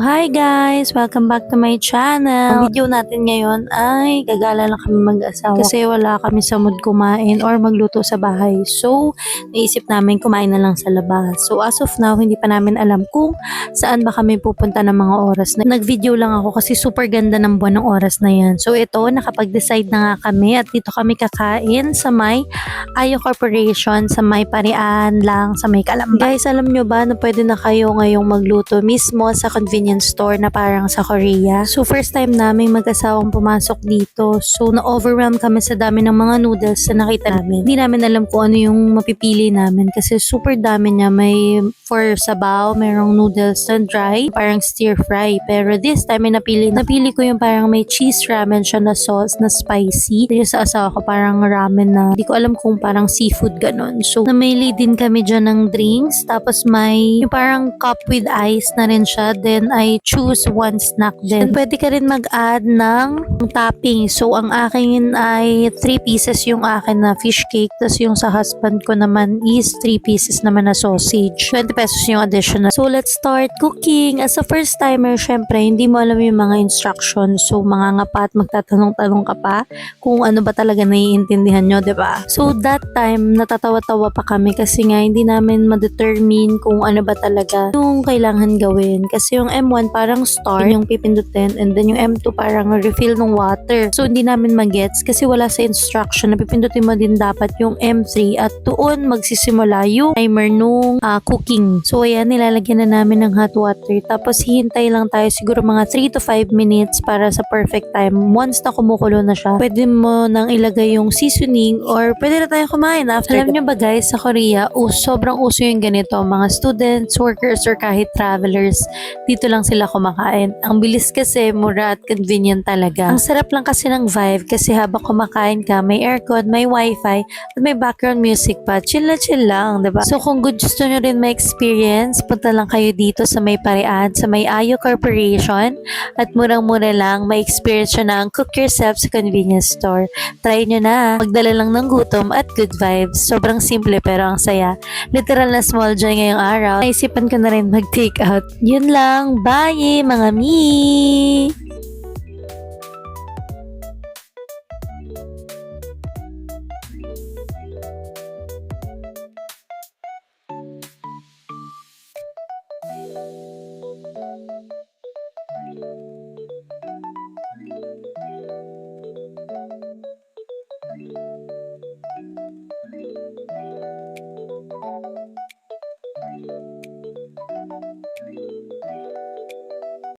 Hi guys! Welcome back to my channel. Ang video natin ngayon ay gagala lang kami mag-asawa kasi wala kami sa mood kumain or magluto sa bahay. So, naisip namin kumain na lang sa labas. So, as of now, hindi pa namin alam kung saan ba kami pupunta ng mga oras. Nag-video lang ako kasi super ganda ng buwan ng oras na yan. So, ito, nakapag-decide na nga kami at dito kami kakain sa may Ayo Corporation, sa may Parian lang, sa may Calamba. Guys, alam nyo ba na pwede na kayo ngayong magluto mismo sa convenience store na parang sa Korea. So first time namin mag-asawang pumasok dito. So na-overwhelm kami sa dami ng mga noodles na nakita namin. Hindi namin alam kung ano yung mapipili namin kasi super dami niya. May for sabaw, merong noodles na dry, parang stir fry. Pero this time may napili ko yung parang may cheese ramen siya na sauce na spicy. Yung sa asawa ko parang ramen na hindi ko alam kung parang seafood ganon. So namili din kami dyan ng drinks. Tapos may yung parang cup with ice na rin siya. Then I choose one snack din. And pwede ka rin mag-add ng topping. So, ang akin ay 3 pieces yung akin na fish cake. Tapos yung sa husband ko naman is 3 pieces naman na sausage. 20 pesos yung additional. So, let's start cooking. As a first timer, syempre, hindi mo alam yung mga instructions. So, mangangapa at magtatanong-tanong ka pa kung ano ba talaga naiintindihan nyo, diba? So, that time, natatawa-tawa pa kami kasi nga hindi namin ma-determine kung ano ba talaga yung kailangan gawin. Kasi yung M1 parang start yung pipindutin and then yung M2 parang refill ng water. So hindi namin magets kasi wala sa instruction na pipindutin mo din dapat yung M3 at doon magsisimula yung timer nung cooking. So ayan, nilalagyan na namin ng hot water tapos hihintay lang tayo siguro mga 3 to 5 minutes para sa perfect time. Once na kumukulo na siya, pwede mo nang ilagay yung seasoning or pwede na tayo kumain after. Alam nyo ba guys, sa Korea, sobrang uso yung ganito. Mga students, workers, or kahit travelers, dito lang sila kumakain. Ang bilis kasi, mura at convenient talaga. Ang sarap lang kasi ng vibe kasi habang kumakain ka, may aircon, may wifi, at may background music pa. Chill na chill lang, diba? So kung gusto nyo rin may experience, punta lang kayo dito sa may Parian, sa may Ayo Corporation, at murang-mura lang, may experience nyo na ang cook yourself sa convenience store. Try nyo na. Magdala lang ng gutom at good vibes. Sobrang simple pero ang saya. Literal na small joy ngayong araw. Naisipan ko na rin mag-take out. Yun lang. Bye mga mi!